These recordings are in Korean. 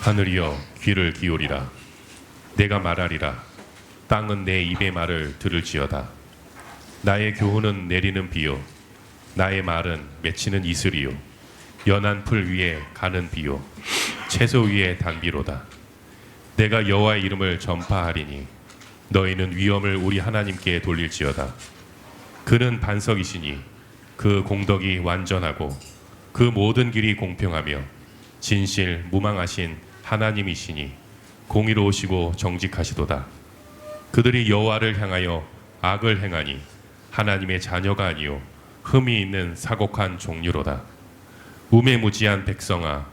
하늘이여 귀를 기울이라. 내가 말하리라. 땅은 내 입의 말을 들을지어다. 나의 교훈은 내리는 비요, 나의 말은 맺히는 이슬이요, 연한 풀 위에 가는 비요, 채소 위에 단비로다. 내가 여호와의 이름을 전파하리니 너희는 위엄을 우리 하나님께 돌릴지어다. 그는 반석이시니 그 공덕이 완전하고 그 모든 길이 공평하며 진실 무망하신 하나님이시니 공의로우시고 정직하시도다. 그들이 여호와를 향하여 악을 행하니 하나님의 자녀가 아니요 흠이 있는 사곡한 종류로다. 우매무지한 백성아,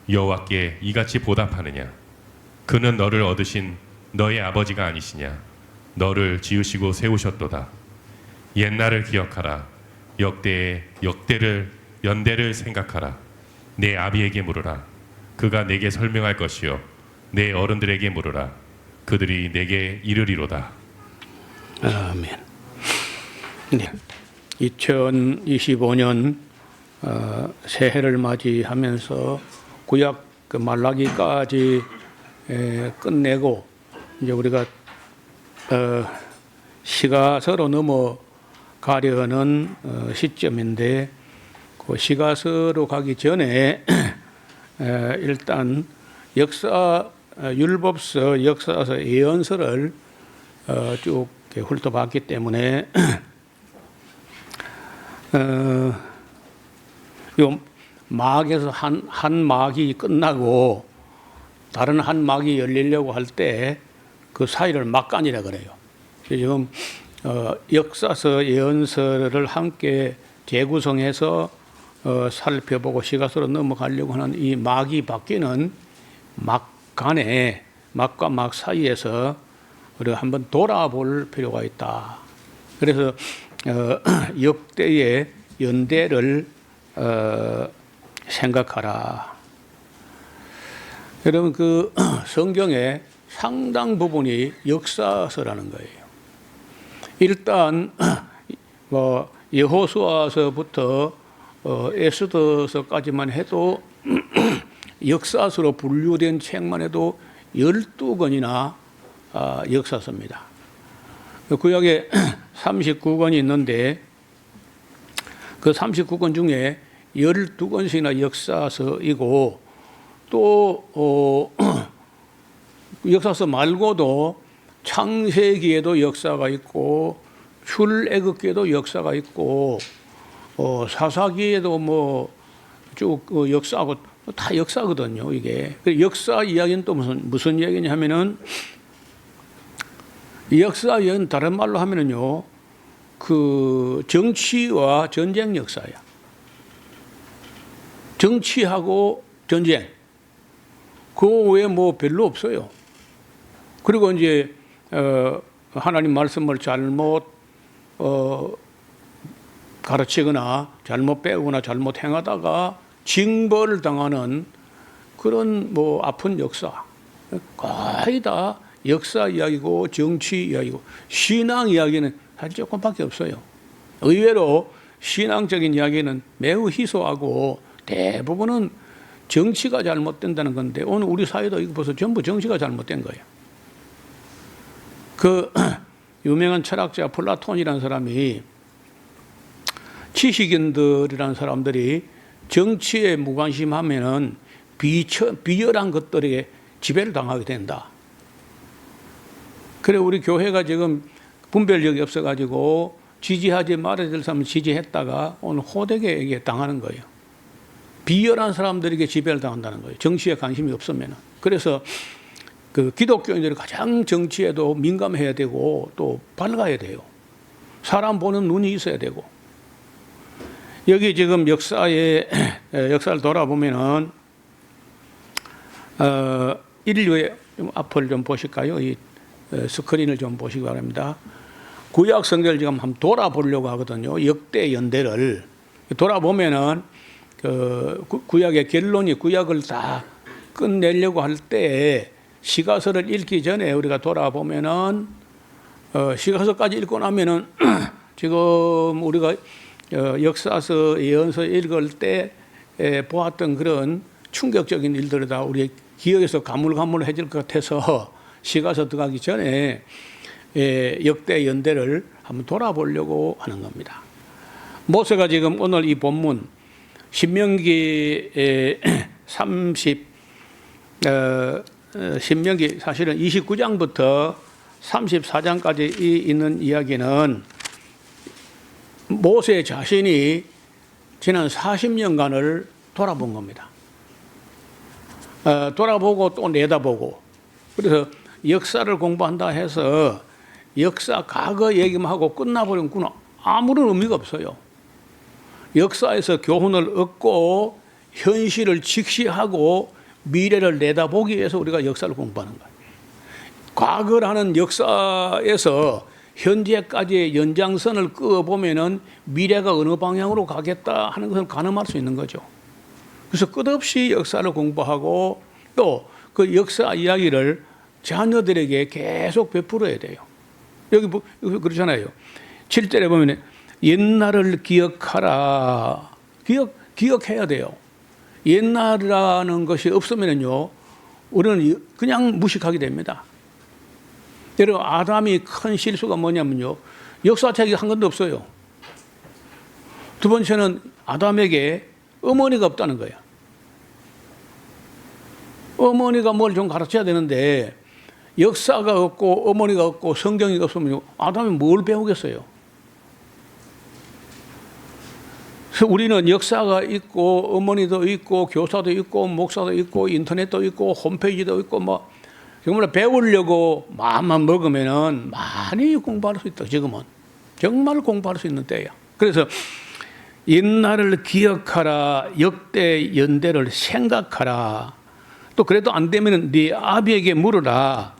여호와께 이같이 보답하느냐? 그는 너를 얻으신 너의 아버지가 아니시냐? 너를 지으시고 세우셨도다. 옛날을 기억하라. 연대를 생각하라. 내 아비에게 물으라. 그가 내게 설명할 것이요 내 어른들에게 물으라. 그들이 내게 이르리로다. 아멘. 네. 2025년 새해를 맞이하면서 구약 말라기까지 끝내고 이제 우리가 시가서로 넘어가려는 시점인데, 그 시가서로 가기 전에 일단 율법서, 역사서, 예언서를 쭉 훑어봤기 때문에 요 막에서 한 막이 끝나고 다른 한 막이 열리려고 할 때 그 사이를 막간이라 그래요. 지금 역사서, 예언서를 함께 재구성해서 살펴보고 시가서로 넘어가려고 하는 이 막이 바뀌는 막간에, 막과 막 사이에서 우리가 한번 돌아볼 필요가 있다. 그래서 역대의 연대를 생각하라. 여러분, 그 성경의 상당 부분이 역사서라는 거예요. 일단 여호수아서부터 에스더서까지만 해도 역사서로 분류된 책만 해도 12권이나 역사서입니다. 구약에 39권이 있는데 그 39권 중에 12권씩이나 역사서이고, 또 역사서 말고도 창세기에도 역사가 있고 출애굽기에도 역사가 있고 사사기에도 쭉 역사하고 다 역사거든요. 이게 역사 이야기는 또 무슨 이야기냐 하면은, 역사 이야기는 다른 말로 하면은요, 그 정치와 전쟁 역사야. 정치하고 전쟁, 그 외에 별로 없어요. 그리고 이제 하나님 말씀을 잘못 가르치거나 잘못 배우거나 잘못 행하다가 징벌을 당하는 그런 아픈 역사, 거의 다 역사 이야기고 정치 이야기고, 신앙 이야기는 사실 조금밖에 없어요. 의외로 신앙적인 이야기는 매우 희소하고 대부분은 정치가 잘못된다는 건데, 오늘 우리 사회도 이거 벌써 전부 정치가 잘못된 거예요. 그 유명한 철학자 플라톤이라는 사람이, 지식인들이라는 사람들이 정치에 무관심하면은 비열한 것들에게 지배를 당하게 된다. 그래, 우리 교회가 지금 분별력이 없어가지고 지지하지 말아야 될 사람은 지지했다가 오늘 호되게 당하는 거예요. 비열한 사람들에게 지배를 당한다는 거예요. 정치에 관심이 없으면. 그래서 그 기독교인들이 가장 정치에도 민감해야 되고 또 밝아야 돼요. 사람 보는 눈이 있어야 되고. 여기 지금 역사를 돌아보면은 인류의 앞을 좀 보실까요? 이 스크린을 좀 보시기 바랍니다. 구약 성경을 지금 한번 돌아보려고 하거든요. 역대 연대를 돌아보면은 그 구약의 결론이, 구약을 다 끝내려고 할 때 시가서를 읽기 전에 우리가 돌아보면은 시가서까지 읽고 나면은 지금 우리가 역사서, 예언서 읽을 때 보았던 그런 충격적인 일들을 다 우리 기억에서 가물가물해질 것 같아서 시가서 들어가기 전에 역대 연대를 한번 돌아보려고 하는 겁니다. 모세가 지금 오늘 이 본문 신명기 신명기 사실은 29장부터 34장까지 있는 이야기는 모세 자신이 지난 40년간을 돌아본 겁니다. 돌아보고 또 내다보고, 그래서 역사를 공부한다 해서 역사 과거 얘기만 하고 끝나버리면 아무런 의미가 없어요. 역사에서 교훈을 얻고 현실을 직시하고 미래를 내다보기 위해서 우리가 역사를 공부하는 거예요. 과거라는 역사에서 현재까지의 연장선을 그어보면은 미래가 어느 방향으로 가겠다 하는 것을 가늠할 수 있는 거죠. 그래서 끝없이 역사를 공부하고 또 그 역사 이야기를 자녀들에게 계속 베풀어야 돼요. 여기 그렇잖아요. 7절에 보면 옛날을 기억하라. 기억해야 돼요. 옛날이라는 것이 없으면요, 우리는 그냥 무식하게 됩니다. 여러분, 아담이 큰 실수가 뭐냐면요, 역사책이 한 건도 없어요. 두 번째는 아담에게 어머니가 없다는 거예요. 어머니가 뭘 좀 가르쳐야 되는데 역사가 없고 어머니가 없고 성경이 없으면 아담이 뭘 배우겠어요? 그래서 우리는 역사가 있고 어머니도 있고 교사도 있고 목사도 있고 인터넷도 있고 홈페이지도 있고 뭐 정말 배우려고 마음만 먹으면은 많이 공부할 수 있다. 지금은 정말 공부할 수 있는 때야. 그래서 옛날을 기억하라, 역대 연대를 생각하라. 또 그래도 안 되면 네 아비에게 물으라.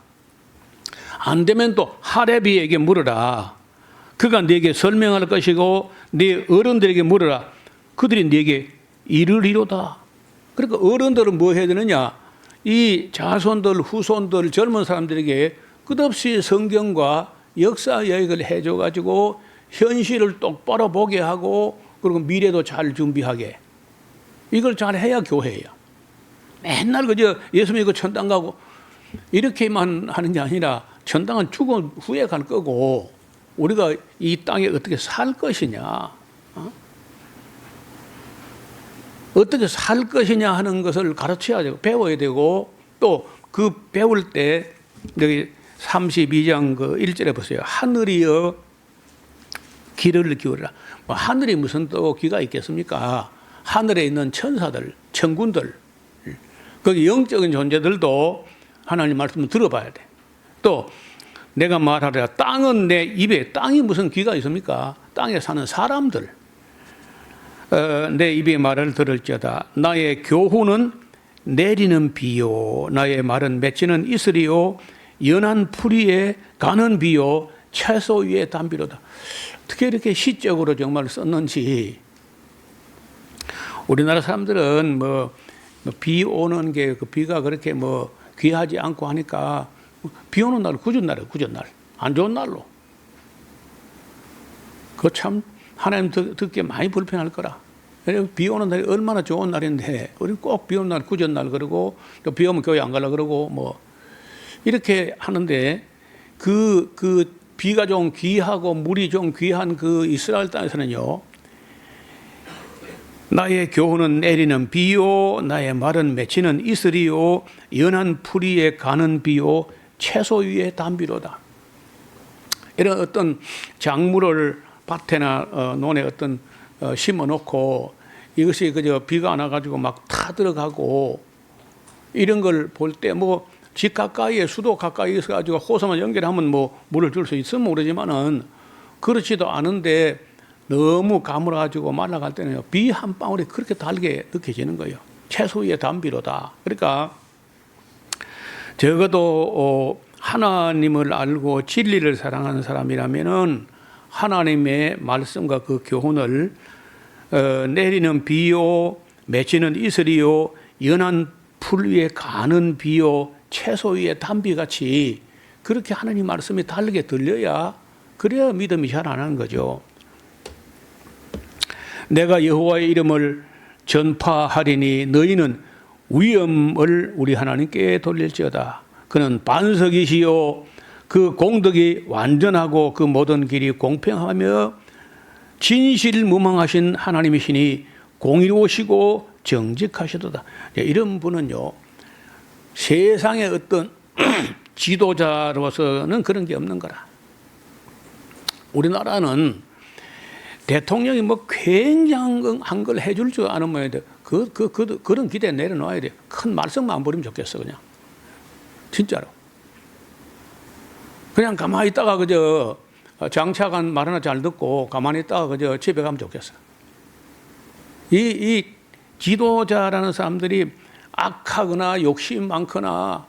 안 되면 또 하레비에게 물으라. 그가 네게 설명할 것이고 네 어른들에게 물으라. 그들이 네게 이르리로다. 그러니까 어른들은 뭐 해야 되느냐? 이 자손들, 후손들, 젊은 사람들에게 끝없이 성경과 역사 이야기를 해줘가지고 현실을 똑바로 보게 하고 그리고 미래도 잘 준비하게. 이걸 잘 해야 교회예요. 맨날 그저 예수 믿고 천당 가고 이렇게만 하는 게 아니라 천당은 죽은 후에 갈 거고 우리가 이 땅에 어떻게 살 것이냐, 어떻게 살 것이냐 하는 것을 가르쳐야 되고 배워야 되고 또 그 배울 때 여기 32장 그 1절에 보세요. 하늘이여 귀를 기울이라. 뭐 하늘이 무슨 또 귀가 있겠습니까? 하늘에 있는 천사들, 천군들, 거기 영적인 존재들도 하나님 말씀을 들어봐야 돼. 또 내가 말하리라. 땅은 내 입에, 땅이 무슨 귀가 있습니까? 땅에 사는 사람들, 내 입의 말을 들을지어다. 나의 교훈은 내리는 비요, 나의 말은 맺히는 이슬이요, 연한 풀이에 가는 비요, 채소 위에 담비로다. 어떻게 이렇게 시적으로 정말 썼는지. 우리나라 사람들은 비 오는 게 그 비가 그렇게 뭐 귀하지 않고 하니까 비 오는 날 굳은 날이에요. 굳은 날, 안 좋은 날로. 그거 참 하나님 듣기에 많이 불편할 거라. 비 오는 날이 얼마나 좋은 날인데 우리 꼭 비 오는 날 굳은 날 그러고 또 비 오면 교회 안 가려 그러고 뭐 이렇게 하는데 그 비가 좀 귀하고 물이 좀 귀한 그 이스라엘 땅에서는요, 나의 교훈은 내리는 비요, 나의 말은 맺히는 이슬이요, 연한 풀이에 가는 비요, 채소 위에 담비로다. 이런 어떤 작물을 밭에나 논에 심어놓고 이것이 그저 비가 안 와가지고 막 타 들어가고 이런 걸 볼 때 뭐 집 가까이에 수도 가까이 있어가지고 호수만 연결하면 뭐 물을 줄 수 있으면 모르지만은 그렇지도 않은데 너무 가물어가지고 말라갈 때는 비 한 방울이 그렇게 달게 느껴지는 거예요. 채소 위에 담비로다. 그러니까 적어도 하나님을 알고 진리를 사랑하는 사람이라면은 하나님의 말씀과 그 교훈을 내리는 비요, 맺히는 이슬이요, 연한 풀 위에 가는 비요, 채소 위에 담비같이 그렇게 하나님 말씀이 다르게 들려야, 그래야 믿음이 자라나는 거죠. 내가 여호와의 이름을 전파하리니 너희는 위엄을 우리 하나님께 돌릴지어다. 그는 반석이시요 그 공덕이 완전하고 그 모든 길이 공평하며 진실무망하신 하나님이시니 공의로우시고 정직하시도다. 이런 분은요, 세상의 어떤 지도자로서는 그런 게 없는 거라. 우리나라는 대통령이 뭐 굉장한 걸 해줄 줄 아는 모양인데 그런 기대 내려놔야 돼. 큰 말썽만 안 부리면 좋겠어, 그냥. 진짜로. 그냥 가만히 있다가 그저 장차관 말 하나 잘 듣고 가만히 있다가 그저 집에 가면 좋겠어. 이 지도자라는 사람들이 악하거나 욕심 많거나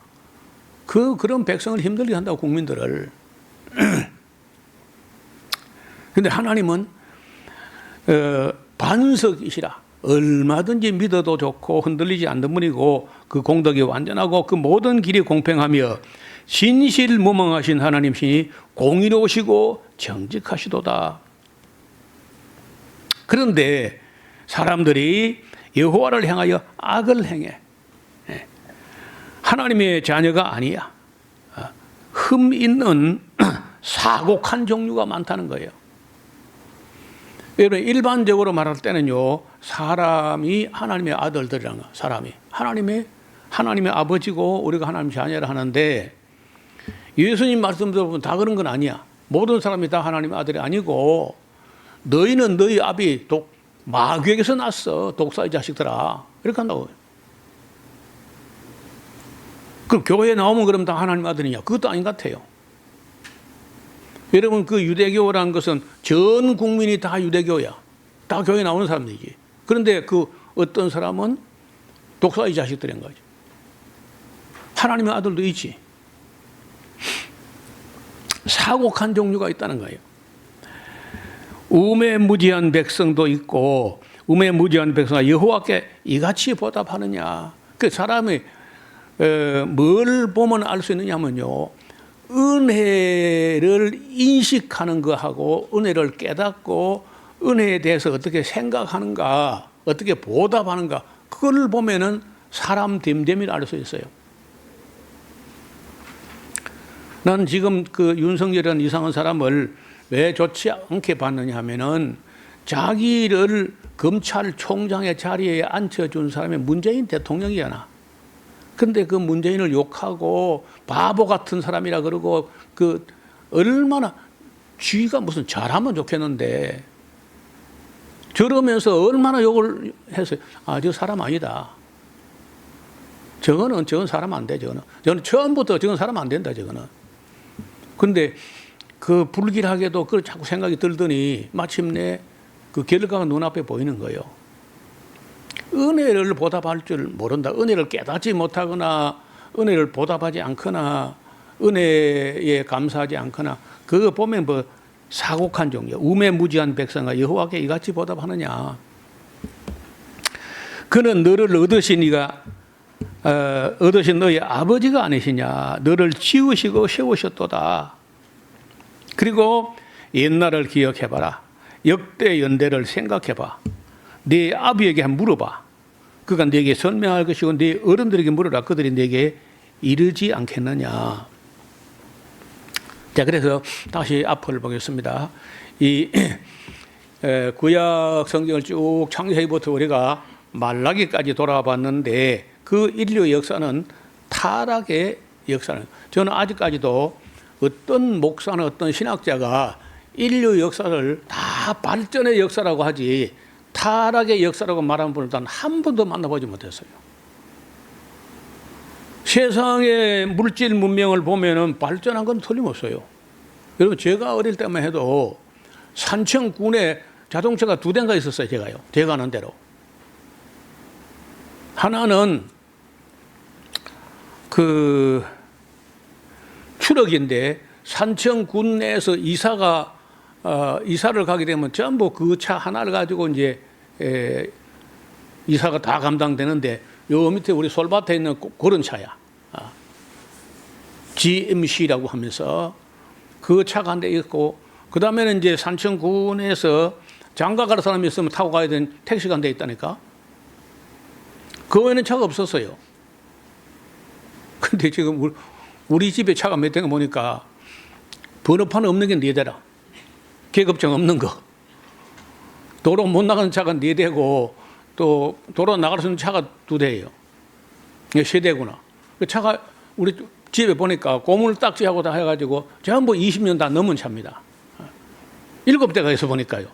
그런 백성을 힘들게 한다고, 국민들을. 근데 하나님은 반석이시라. 얼마든지 믿어도 좋고 흔들리지 않는 분이고 그 공덕이 완전하고 그 모든 길이 공평하며 진실무망하신 하나님이시니 공의로우시고 정직하시도다. 그런데 사람들이 여호와를 향하여 악을 행해. 하나님의 자녀가 아니야. 흠 있는 사곡한 종류가 많다는 거예요. 여러분, 일반적으로 말할 때는요, 사람이 하나님의 아들들이라는 거, 사람이 하나님의 아버지고 우리가 하나님 자녀를 하는데, 예수님 말씀대로 보면 다 그런 건 아니야. 모든 사람이 다 하나님의 아들이 아니고, 너희는 너희 아비 마귀에게서 났어, 독사의 자식들아, 이렇게 한다고. 그럼 교회에 나오면 그럼 다 하나님 아들이냐? 그것도 아닌 것 같아요. 여러분, 그 유대교라는 것은 전 국민이 다 유대교야. 다 교회에 나오는 사람들이지. 그런데 그 어떤 사람은 독사의 자식들인 거죠. 하나님의 아들도 있지. 사곡한 종류가 있다는 거예요. 우매무지한 백성도 있고, 우매무지한 백성아 여호와께 이같이 보답하느냐. 그 사람이 뭘 보면 알 수 있느냐면요, 은혜를 인식하는 거하고 은혜를 깨닫고 은혜에 대해서 어떻게 생각하는가, 어떻게 보답하는가, 그걸 보면은 사람 됨됨이를 알 수 있어요. 나는 지금 그 윤석열이라는 이상한 사람을 왜 좋지 않게 봤느냐 하면은, 자기를 검찰총장의 자리에 앉혀준 사람이 문재인 대통령이잖아. 근데 그 문재인을 욕하고 바보 같은 사람이라 그러고, 그 얼마나 쥐가 무슨 잘하면 좋겠는데 저러면서 얼마나 욕을 했어요. 아, 저 사람 아니다. 저건 사람 안 돼. 저는 처음부터 저건 사람 안 된다. 저거는. 근데 그 불길하게도 그걸 자꾸 생각이 들더니 마침내 그 결과가 눈앞에 보이는 거예요. 은혜를 보답할 줄 모른다. 은혜를 깨닫지 못하거나 은혜를 보답하지 않거나 은혜에 감사하지 않거나, 그거 보면 뭐 사곡한 종류, 우매무지한 백성아 여호와께 이같이 보답하느냐. 그는 너를 얻으신 너희 아버지가 아니시냐. 너를 지으시고 세우셨도다. 그리고 옛날을 기억해봐라. 역대 연대를 생각해봐. 네 아비에게 한번 물어봐. 그가 네게 설명할 것이고 네 어른들에게 물어라. 그들이 네게 이르지 않겠느냐. 자, 그래서 다시 앞을 보겠습니다. 이 구약 성경을 쭉 창세기부터 우리가 말라기까지 돌아와 봤는데, 그 인류의 역사는 타락의 역사는, 저는 아직까지도 어떤 목사나 어떤 신학자가 인류 역사를 다 발전의 역사라고 하지 타락의 역사라고 말하는 분을 단 한 번도 만나보지 못했어요. 세상의 물질 문명을 보면은 발전한 건 틀림없어요. 여러분, 제가 어릴 때만 해도 산청군에 자동차가 2대인가 있었어요. 제가 아는 대로. 하나는 그 추럭인데, 산청군 내에서 이사를 가게 되면 전부 그 차 하나를 가지고 이제 이사가 다 감당되는데, 요 밑에 우리 솔밭에 있는 그런 차야. GMC라고 하면서 그 차가 한 대 있고, 그 다음에는 이제 산청군에서 장가 갈 사람이 있으면 타고 가야 되는 택시가 한 대 있다니까. 그 외에는 차가 없었어요. 근데 지금 우리 집에 차가 몇 대가 보니까 번호판 없는 게 4대라. 계급증 없는 거. 도로 못 나가는 차가 4대고 또 도로 나갈 수 있는 차가 2대예요. 이게 3대구나. 그 차가 우리 집에 보니까 고물딱지하고 다 해가지고 전부 20년 다 넘은 차입니다. 7대가 있어 보니까요.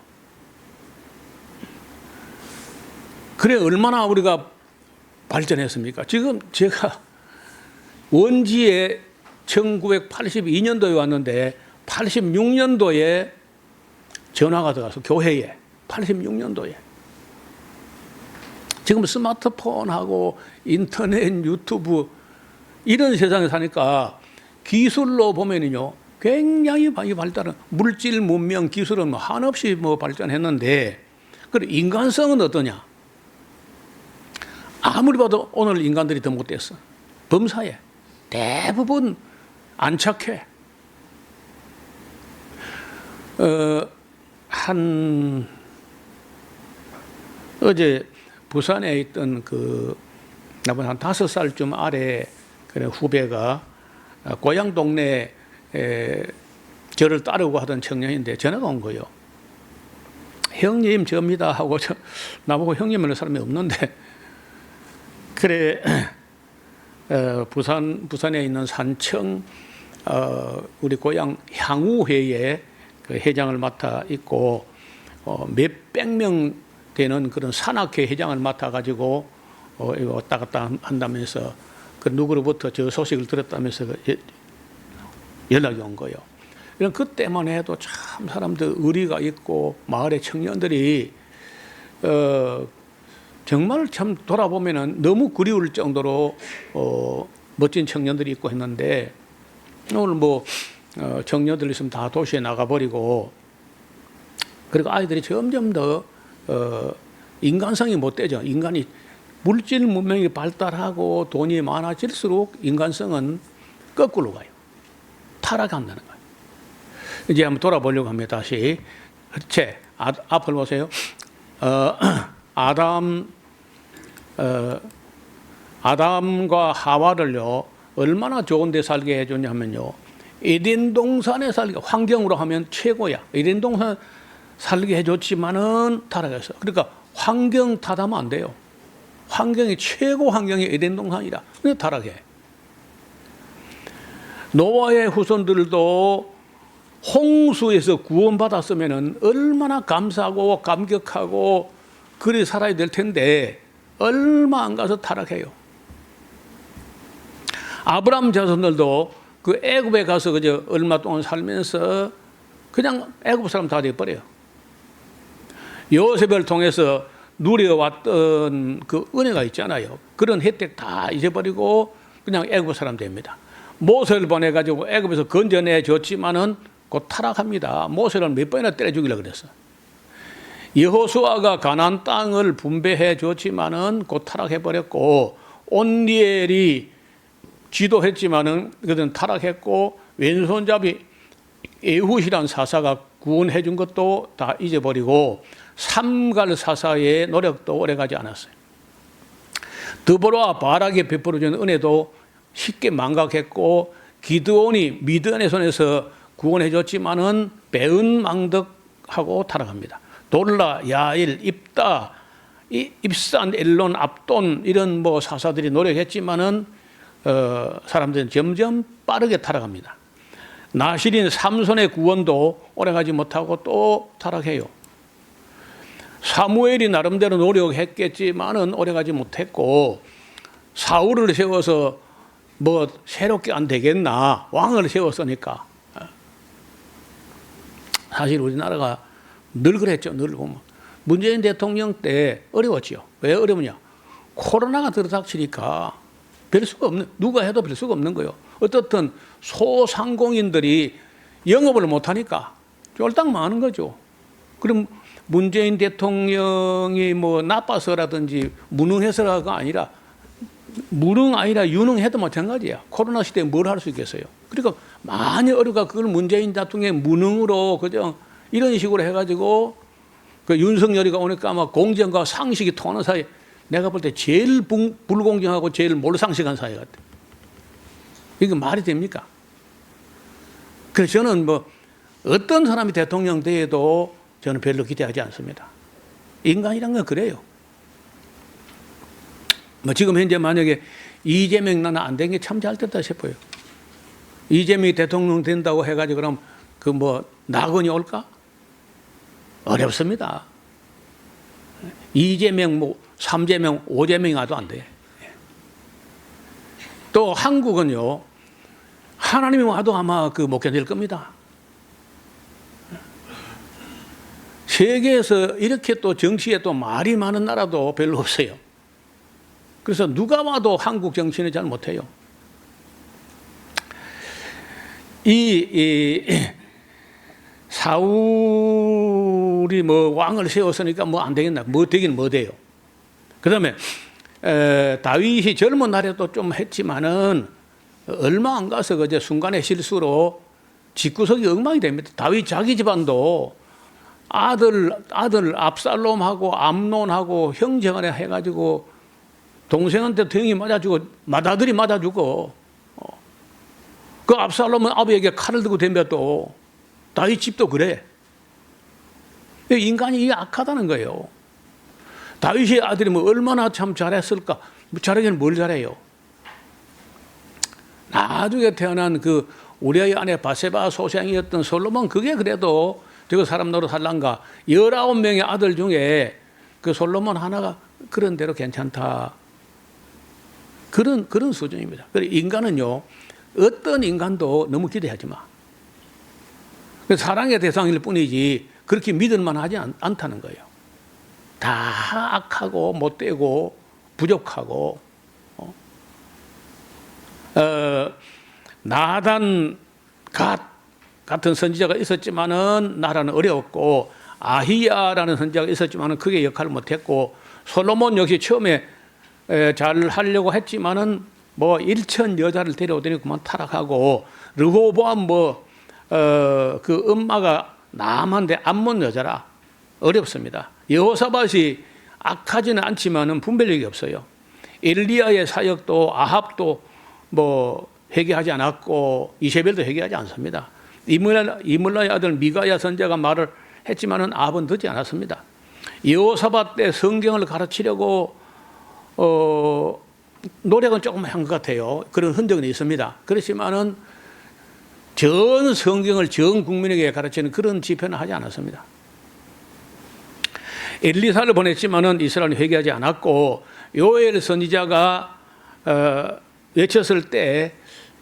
그래 얼마나 우리가 발전했습니까? 지금 제가 원지에 1982년도에 왔는데 86년도에 전화가 들어가서 교회에 86년도에 지금 스마트폰하고 인터넷, 유튜브 이런 세상에 사니까 기술로 보면은요 굉장히 많이 발달한 물질, 문명, 기술은 한없이 발전했는데 그래 인간성은 어떠냐? 아무리 봐도 오늘 인간들이 더 못됐어. 범사에 대부분 안 착해. 어제 부산에 있던 나보다 한 5살쯤 아래 후배가 고향 동네 저를 따르고 하던 청년인데 전화가 온 거예요. 형님 접니다 하고 나보고 형님이라는 사람이 없는데 그래 부산에 있는 산청 우리 고향 향후회에 회장을 맡아 있고 몇백 명 되는 그런 산악회 회장을 맡아 가지고 이거 왔다 갔다 한다면서 그 누구로부터 저 소식을 들었다면서 연락이 온 거예요. 이런 그때만 해도 참 사람들 의리가 있고 마을의 청년들이 정말 참 돌아보면은 너무 그리울 정도로 멋진 청년들이 있고 했는데 오늘 청년들 있으면 다 도시에 나가버리고 그리고 아이들이 점점 더 인간성이 못 되죠. 인간이 물질 문명이 발달하고 돈이 많아질수록 인간성은 거꾸로 가요. 타락한다는 거예요. 이제 한번 돌아보려고 합니다. 다시 앞을 보세요. 아담과 하와를요 얼마나 좋은 데 살게 해줬냐면요 에덴 동산에 살게 환경으로 하면 최고야. 에덴 동산 살게 해줬지만은 타락했어. 그러니까 환경 탓하면 안 돼요. 환경이 최고 환경이 에덴 동산이라. 근데 타락해. 노아의 후손들도 홍수에서 구원받았으면은 얼마나 감사하고 감격하고 그리 살아야 될 텐데 얼마 안 가서 타락해요. 아브라함 자손들도 그 애굽에 가서 그저 얼마 동안 살면서 그냥 애굽 사람 다 돼버려요. 요셉을 통해서 누려왔던 그 은혜가 있잖아요. 그런 혜택 다 잊어버리고 그냥 애굽 사람 됩니다. 모세를 보내가지고 애굽에서 건져내 줬지만은 곧 타락합니다. 모세를 몇 번이나 때려 죽이려고 그랬어. 여호수아가 가나안 땅을 분배해 줬지만은 곧 타락해버렸고 온니엘이 지도했지만은 그들은 타락했고 왼손잡이 에훗이란 사사가 구원해 준 것도 다 잊어버리고 삼갈 사사의 노력도 오래가지 않았어요. 드보라와 바락에 베풀어준 은혜도 쉽게 망각했고 기드온이 미드안의 손에서 구원해 줬지만은 배은망덕하고 타락합니다. 돌라, 야일, 입다, 입산, 엘론, 압돈 이런 사사들이 노력했지만은 사람들은 점점 빠르게 타락합니다. 나실인 삼손의 구원도 오래가지 못하고 또 타락해요. 사무엘이 나름대로 노력했겠지만은 오래가지 못했고 사울을 세워서 새롭게 안 되겠나 왕을 세웠으니까 사실 우리나라가 늘 그랬죠. 늘 보면 문재인 대통령 때 어려웠지요. 왜 어려우냐? 코로나가 들어닥치니까 별 수가 없는 누가 해도 별 수가 없는 거예요. 어떻든 소상공인들이 영업을 못하니까 쫄딱 망하는 거죠. 그럼 문재인 대통령이 나빠서라든지 무능해서가 아니라 유능해도 마찬가지야. 코로나 시대에 뭘 할 수 있겠어요. 그러니까 많이 어려가 그걸 문재인 대통령의 무능으로 그저 이런 식으로 해가지고 그 윤석열이가 오니까 아마 공정과 상식이 통하는 사이에 내가 볼 때 제일 불공정하고 제일 몰상식한 사회 같아. 이게 말이 됩니까? 그래서 저는 뭐 어떤 사람이 대통령 돼도 저는 별로 기대하지 않습니다. 인간이란 건 그래요. 뭐 지금 현재 만약에 이재명 나는 안 된 게 참 잘 됐다 싶어요. 이재명이 대통령 된다고 해가지고 그럼 그 뭐 낙원이 올까? 어렵습니다. 이재명, 뭐 3재명, 5재명이 와도 안 돼. 또 한국은요, 하나님이 와도 아마 그 못 견딜 겁니다. 세계에서 이렇게 또 정치에 또 말이 많은 나라도 별로 없어요. 그래서 누가 와도 한국 정치는 잘 못해요. 이 사울이 뭐 왕을 세웠으니까 뭐 안 되겠나? 뭐 되긴 뭐 돼요. 그 다음에 다윗이 젊은 날에도 좀 했지만은 얼마 안 가서 그저 순간의 실수로 집구석이 엉망이 됩니다. 다윗 자기 집안도 아들 압살롬하고 암논하고 형제간에 해가지고 동생한테 등이 맞아주고 맏아들이 맞아주고 그 압살롬은 아버지에게 칼을 들고 덤볐도 다윗 집도 그래. 인간이 이게 악하다는 거예요. 다윗의 아들이 뭐 얼마나 참 잘했을까? 잘하기는 뭘 잘해요? 나중에 태어난 그 우리의 아내 바세바 소생이었던 솔로몬 그게 그래도 저거 사람 노릇 할란가 19명의 아들 중에 그 솔로몬 하나가 그런 대로 괜찮다. 그런 수준입니다. 그래서 인간은요 어떤 인간도 너무 기대하지 마. 사랑의 대상일 뿐이지 그렇게 믿을만 하지 않다는 거예요. 다 악하고 못되고 부족하고 나단 같은 선지자가 있었지만은 나라는 어려웠고 아히야라는 선지자가 있었지만은 크게 역할을 못했고 솔로몬 역시 처음에 잘 하려고 했지만은 뭐 1천 여자를 데려오더니 그만 타락하고 르호보암 그 엄마가 남한데 암몬 여자라 어렵습니다. 여호사밧이 악하지는 않지만은 분별력이 없어요. 엘리야의 사역도 아합도 뭐 회개하지 않았고 이세벨도 회개하지 않습니다. 이물라의 아들 미가야 선지자가 말을 했지만은 아합은 듣지 않았습니다. 여호사밧 때 성경을 가르치려고 노력은 조금 한 것 같아요. 그런 흔적은 있습니다. 그렇지만은 전 성경을 전 국민에게 가르치는 그런 집회는 하지 않았습니다. 엘리사를 보냈지만은 이스라엘은 회개하지 않았고 요엘 선지자가 외쳤을 때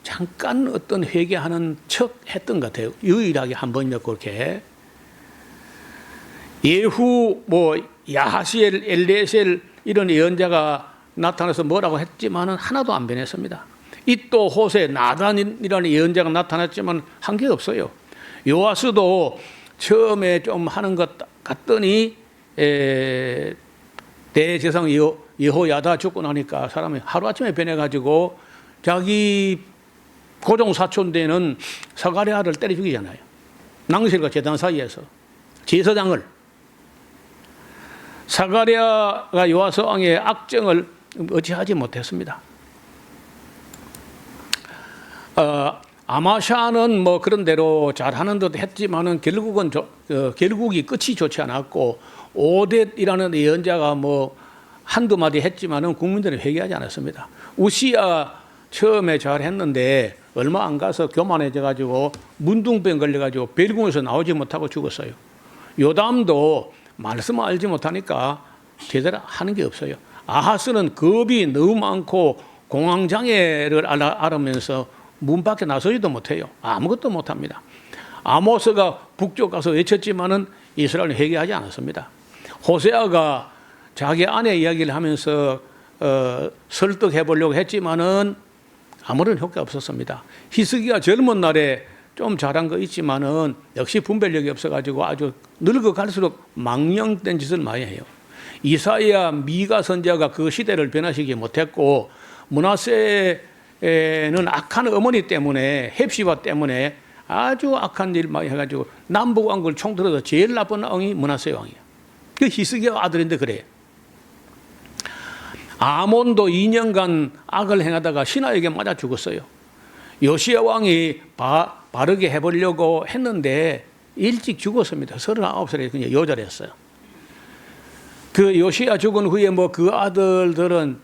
잠깐 어떤 회개하는 척 했던 것 같아요. 유일하게 한 번이었고 그렇게 예후 뭐 야하시엘 엘레셀 이런 예언자가 나타나서 뭐라고 했지만은 하나도 안 변했습니다. 이 또 호세 나단이라는 예언자가 나타났지만 한 게 없어요. 요아스도 처음에 좀 하는 것 같더니 대제사장 여호야다 죽고 나니까 사람이 하루아침에 변해가지고 자기 고종 사촌 되는 사가랴를 때려 죽이잖아요. 낭실과 제단 사이에서 제사장을. 사가랴가 요아스 왕의 악정을 어찌하지 못했습니다. 아마샤는 뭐 그런 대로 잘하는 듯 했지만은 결국이 끝이 좋지 않았고 오뎃이라는 예언자가 뭐 한두 마디 했지만은 국민들은 회개하지 않았습니다. 우시야 처음에 잘했는데 얼마 안 가서 교만해져 가지고 문둥병 걸려 가지고 벨궁에서 나오지 못하고 죽었어요. 요담도 말씀을 알지 못하니까 제대로 하는 게 없어요. 아하스는 겁이 너무 많고 공황장애를 앓으면서 문 밖에 나서지도 못해요. 아무것도 못합니다. 아모스가 북쪽 가서 외쳤지만은 이스라엘은 회개하지 않았습니다. 호세아가 자기 아내 이야기를 하면서 설득해 보려고 했지만은 아무런 효과 없었습니다. 히스기야 젊은 날에 좀 잘한 거 있지만은 역시 분별력이 없어가지고 아주 늙어갈수록 망령된 짓을 많이 해요. 이사야 미가 선지자가 그 시대를 변화시키지 못했고 므낫세는 악한 어머니 때문에 헵시바 때문에 아주 악한 일 많이 해가지고 남북 왕국을 총틀어서 제일 나쁜 왕이 므낫세 왕이에요. 그 히스기야 아들인데 그래. 아몬도 2년간 악을 행하다가 신하에게 맞아 죽었어요. 요시야 왕이 바르게 해보려고 했는데 일찍 죽었습니다. 39살에 그냥 여절했어요. 그 요시야 죽은 후에 뭐 그 아들들은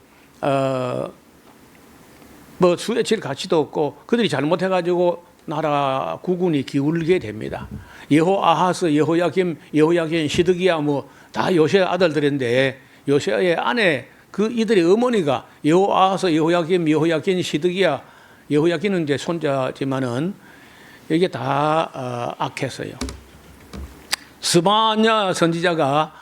뭐 수혜칠 가치도 없고 그들이 잘못해가지고 나라 국운이 기울게 됩니다. 여호아하스, 여호야김, 시드기야 뭐 다 요시야 아들들인데 요시야의 아내 그 이들의 어머니가 여호아하스, 여호야김, 시드기야, 여호야김은 이제 손자지만은 이게 다 악했어요. 스바냐 선지자가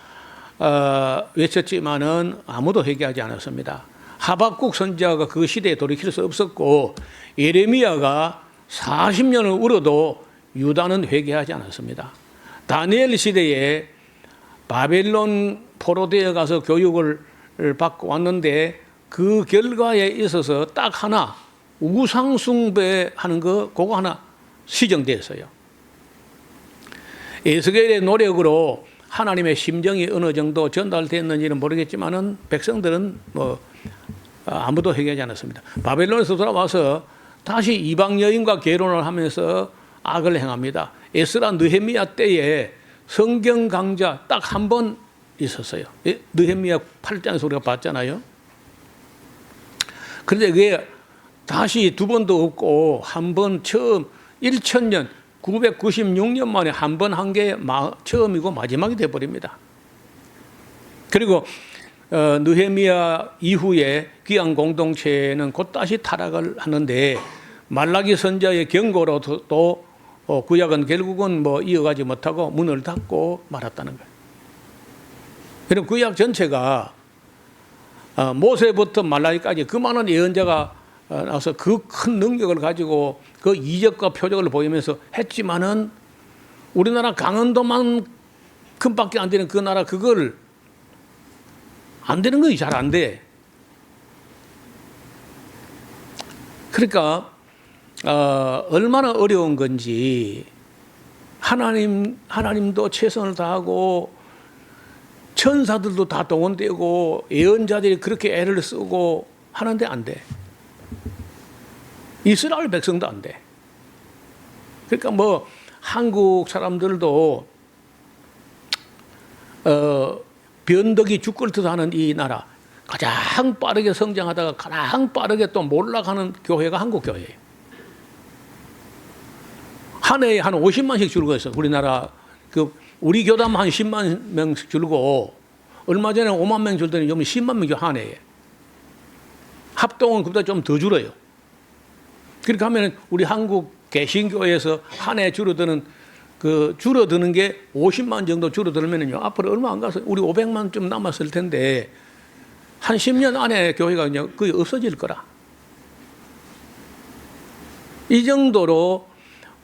외쳤지만은 아무도 회개하지 않았습니다. 하박국 선지자가 그 시대에 돌이킬 수 없었고 예레미야가 40년을 울어도 유다는 회개하지 않았습니다. 다니엘 시대에 바벨론 포로되어 가서 교육을 받고 왔는데 그 결과에 있어서 딱 하나 우상 숭배하는 거 그거 하나 시정됐어요. 에스겔의 노력으로 하나님의 심정이 어느 정도 전달됐는지는 모르겠지만은 백성들은 뭐 아무도 회개하지 않았습니다. 바벨론에서 돌아와서 다시 이방 여인과 결혼을 하면서 악을 행합니다. 에스라 느헤미야 때에 성경 강좌 딱 한 번 있었어요. 느헤미야 8장에서 우리가 봤잖아요. 그런데 그게 다시 두 번도 없고 한 번 처음 1000년 996년 만에 한 번 한 게 처음이고 마지막이 되어버립니다. 그리고 느헤미야 이후에 귀한 공동체는 곧 다시 타락을 하는데 말라기 선지자의 경고로 또 구약은 결국은 뭐 이어가지 못하고 문을 닫고 말았다는 거예요. 그리고 구약 전체가 모세부터 말라기까지 그 많은 예언자가 나서 그 큰 능력을 가지고 그 이적과 표적을 보이면서 했지만은 우리나라 강원도만큼밖에 안 되는 그 나라 그걸 안 되는 것이 잘 안 돼. 그러니까 얼마나 어려운 건지 하나님도 최선을 다하고 천사들도 다 동원되고 예언자들이 그렇게 애를 쓰고 하는데 안 돼. 이스라엘 백성도 안 돼. 그러니까 뭐 한국 사람들도 변덕이 죽을듯 하는 이 나라 가장 빠르게 성장하다가 가장 빠르게 또 몰락하는 교회가 한국 교회예요. 한 해에 한 50만씩 줄고 있어. 우리나라 우리 교담 한 10만 명씩 줄고 얼마 전에 5만 명 줄더니 요즘 10만 명 한 해에. 합동은 그보다 좀 더 줄어요. 그렇게 하면 우리 한국 개신교에서 한 해 줄어드는 게 50만 정도 줄어들면요 앞으로 얼마 안 가서 우리 500만 좀 남았을 텐데 한 10년 안에 교회가 그냥 거의 없어질 거라. 이 정도로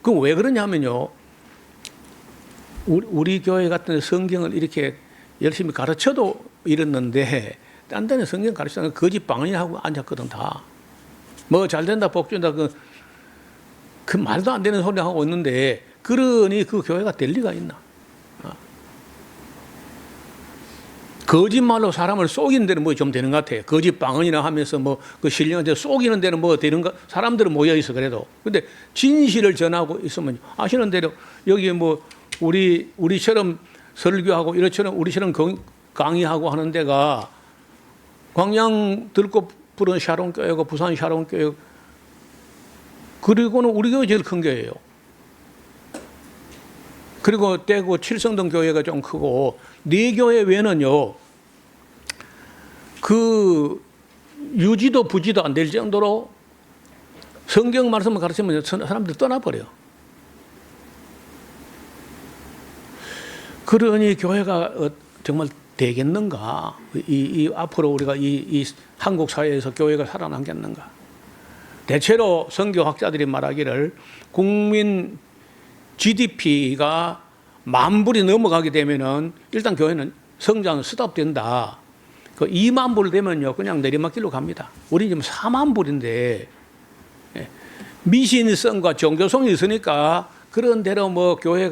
그 왜 그러냐면요 우리 교회 같은 데 성경을 이렇게 열심히 가르쳐도 이랬는데 딴 데는 성경 가르치는 거짓 방언이하고 앉았거든 다. 뭐 잘된다 복준다 그 말도 안 되는 소리 하고 있는데 그러니 그 교회가 될 리가 있나? 거짓말로 사람을 속이는 데는 뭐 좀 되는 것 같아요. 거짓 방언이나 하면서 뭐 그 신령한테 속이는 데는 뭐 되는 거 사람들은 모여 있어 그래도. 근데 진실을 전하고 있으면 아시는 대로 여기 뭐 우리처럼 설교하고 이렇처럼 우리처럼 강의하고 하는 데가 광양 들꽃 샤론 교회고 부산 샤론 교회 그리고는 우리 교회 제일 큰 교회예요. 그리고 대구 칠성동 교회가 좀 크고 네 교회 외에는요 그 유지도 부지도 안 될 정도로 성경 말씀을 가르치면 사람들 떠나버려요. 그러니 교회가 정말 되겠는가? 앞으로 우리가 이 한국 사회에서 교회가 살아남겠는가? 대체로 선교학자들이 말하기를 국민 GDP가 10,000불이 넘어가게 되면은 일단 교회는 성장은 스톱된다. 그 20,000불 되면요 그냥 내리막길로 갑니다. 우리 지금 40,000불인데 미신성과 종교성이 있으니까 그런 대로 뭐 교회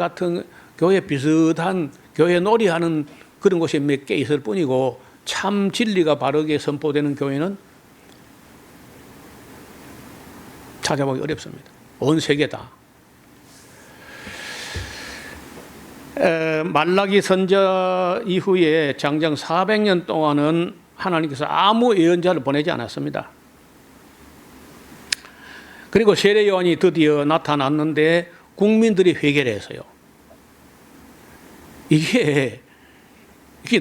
비슷한 교회 놀이하는 그런 곳이 몇 개 있을 뿐이고 참 진리가 바르게 선포되는 교회는 찾아보기 어렵습니다. 온 세계 다. 말라기 선자 이후에 장정 400년 동안은 하나님께서 아무 예언자를 보내지 않았습니다. 그리고 세례 요한이 드디어 나타났는데 국민들이 회개를 했어요. 이게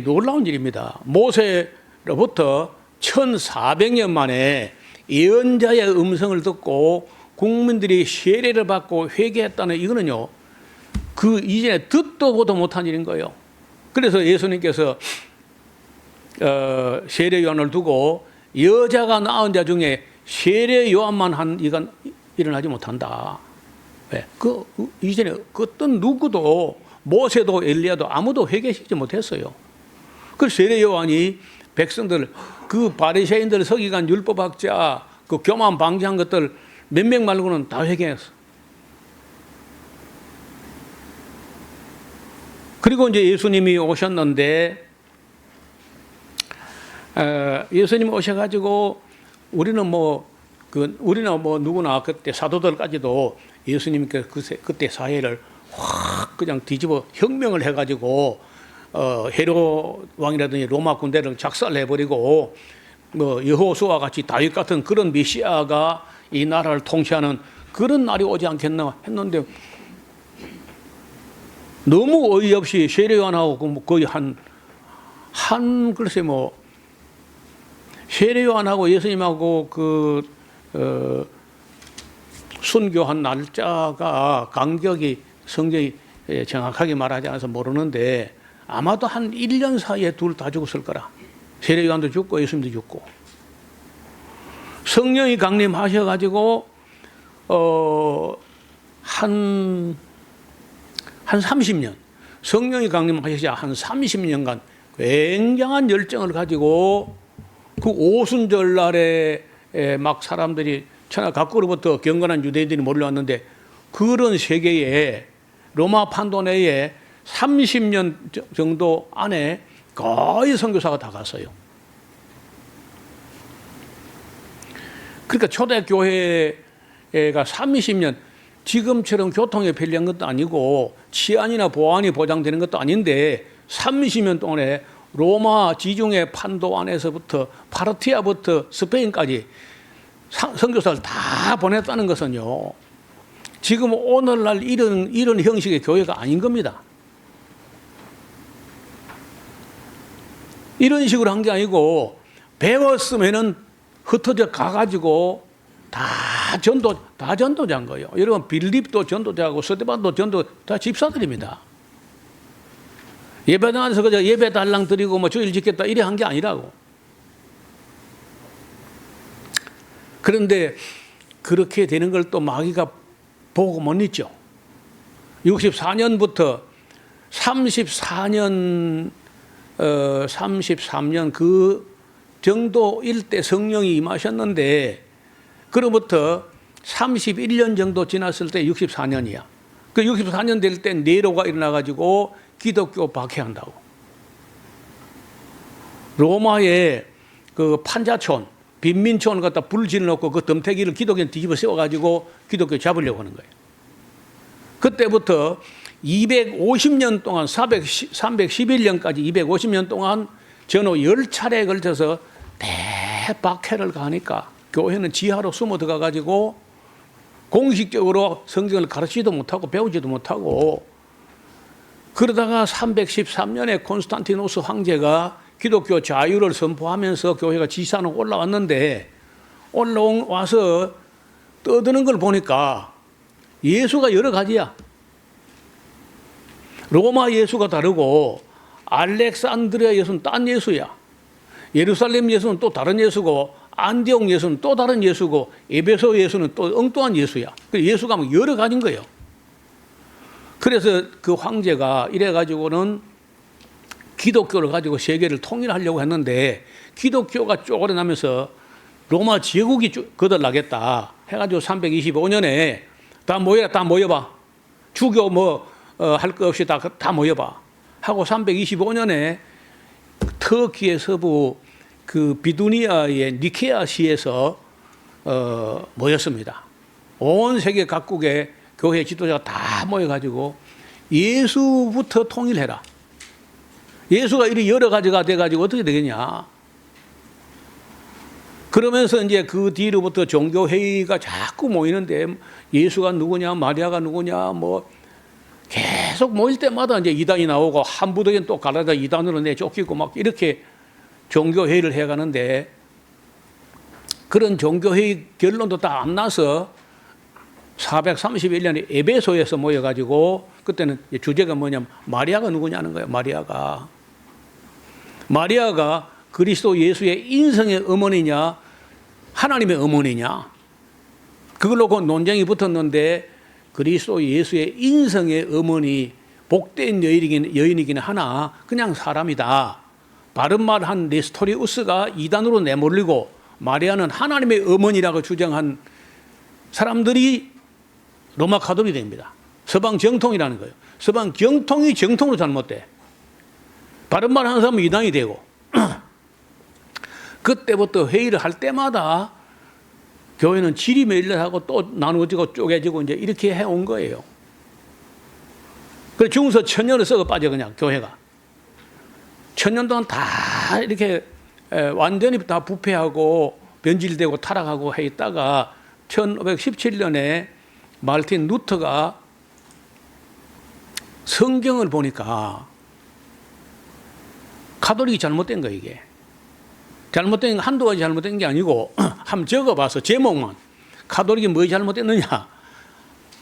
놀라운 일입니다. 모세로부터 1400년 만에 예언자의 음성을 듣고 국민들이 세례를 받고 회개했다는 이거는요, 그 이전에 듣도 보도 못한 일인 거예요. 그래서 예수님께서 세례 요한을 두고 여자가 낳은 자 중에 세례 요한만 한 이건 일어나지 못한다. 왜? 그 이전에 어떤 누구도 모세도 엘리야도 아무도 회개시키지 못했어요. 그 세례 요한이 백성들, 그 바리새인들, 서기관, 율법학자, 그 교만 방지한 것들 몇 명 말고는 다 회개했어. 그리고 이제 예수님이 오셨는데, 예수님 오셔가지고 우리는 뭐 누구나 그때 사도들까지도 예수님께 그때 사회를 확 그냥 뒤집어 혁명을 해가지고 헤롯 왕이라든지 로마 군대를 작살내버리고 뭐 여호수아와 같이 다윗 같은 그런 메시아가 이 나라를 통치하는 그런 날이 오지 않겠나 했는데 너무 어이없이 세례 요한하고 거의 글쎄 뭐 세례 요한하고 예수님하고 순교한 날짜가 간격이 성경이 정확하게 말하지 않아서 모르는데 아마도 한 1년 사이에 둘 다 죽었을 거라. 세례 요한도 죽고 예수님도 죽고. 성령이 강림하셔가지고 한 30년 성령이 강림하셔야 한 30년간 굉장한 열정을 가지고 그 오순절날에 막 사람들이 천하 각국으로부터 경건한 유대인들이 몰려왔는데 그런 세계에 로마 판도 내에 30년 정도 안에 거의 선교사가 다 갔어요. 그러니까 초대교회가 30년 지금처럼 교통이 편리한 것도 아니고 치안이나 보안이 보장되는 것도 아닌데 30년 동안에 로마 지중해 판도 안에서부터 파르티아부터 스페인까지 선교사를 다 보냈다는 것은요, 지금 오늘날 이런 형식의 교회가 아닌 겁니다. 이런 식으로 한 게 아니고 배웠으면은 흩어져 가가지고 다 전도자인 거예요. 여러분 빌립도 전도자고 스데반도 전도 다 집사들입니다. 예배당에서 그저 예배 달랑 드리고 뭐 주일 지켰다 이래 한 게 아니라고. 그런데 그렇게 되는 걸 또 마귀가 보고 못 잊죠. 64년부터 33년 그 정도일 때 성령이 임하셨는데 그로부터 31년 정도 지났을 때 64년이야. 그 64년 될 때 네로가 일어나가지고 기독교 박해한다고. 로마의 그 판자촌, 빈민촌을 갖다 불 질러놓고 그 덤태기를 기독교인 뒤집어 세워가지고 기독교 잡으려고 하는 거예요. 그때부터 250년 동안 311년까지 250년 동안 전후 10차례에 걸쳐서 대박해를 가니까 교회는 지하로 숨어 들어가가지고 공식적으로 성경을 가르치지도 못하고 배우지도 못하고 그러다가 313년에 콘스탄티노스 황제가 기독교 자유를 선포하면서 교회가 지산으로 올라왔는데 올라와서 떠드는 걸 보니까 예수가 여러 가지야. 로마 예수가 다르고 알렉산드리아 예수는 딴 예수야. 예루살렘 예수는 또 다른 예수고 안디옥 예수는 또 다른 예수고 에베소 예수는 또 엉뚱한 예수야. 예수가 막 여러 가지인 거예요. 그래서 그 황제가 이래가지고는 기독교를 가지고 세계를 통일하려고 했는데 기독교가 쪼그려나면서 로마 제국이 거덜나겠다 해가지고 325년에 다 모여봐. 주교 할 거 없이 다 모여봐. 하고 325년에 터키의 서부 그 비두니아의 니케아 시에서 모였습니다. 온 세계 각국의 교회 지도자가 다 모여가지고 예수부터 통일해라. 예수가 이리 여러 가지가 돼가지고 어떻게 되겠냐. 그러면서 이제 그 뒤로부터 종교회의가 자꾸 모이는데 예수가 누구냐, 마리아가 누구냐, 뭐 계속 모일 때마다 이제 이단이 나오고 한 부대는 또 갈라다 이단으로 내쫓기고 막 이렇게 종교회의를 해가는데 그런 종교회의 결론도 다 안 나서 431년에 에베소에서 모여가지고 그때는 주제가 뭐냐면 마리아가 누구냐는 거예요. 마리아가 그리스도 예수의 인성의 어머니냐 하나님의 어머니냐 그걸 놓고 논쟁이 붙었는데 그리스도 예수의 인성의 어머니 복된 여인이긴 하나 그냥 사람이다. 바른 말한 네스토리우스가 이단으로 내몰리고 마리아는 하나님의 어머니라고 주장한 사람들이 로마 가톨릭이 됩니다. 서방 정통이라는 거예요. 서방 정통이 정통으로 잘못돼. 바른 말 하는 사람은 이단이 되고 그때부터 회의를 할 때마다 교회는 지리멸렬하고 또 나누어지고 쪼개지고 이제 이렇게 해온 거예요. 그래서 중서 천년을 썩어 빠져 그냥 교회가. 천년 동안 다 이렇게 완전히 다 부패하고 변질되고 타락하고 해 있다가 1517년에 마르틴 루터가 성경을 보니까 가톨릭이 잘못된 거예요, 이게. 잘못된 게 한두 가지 잘못된 게 아니고 한번 적어봐서 제목만 가톨릭이 뭐가 잘못됐느냐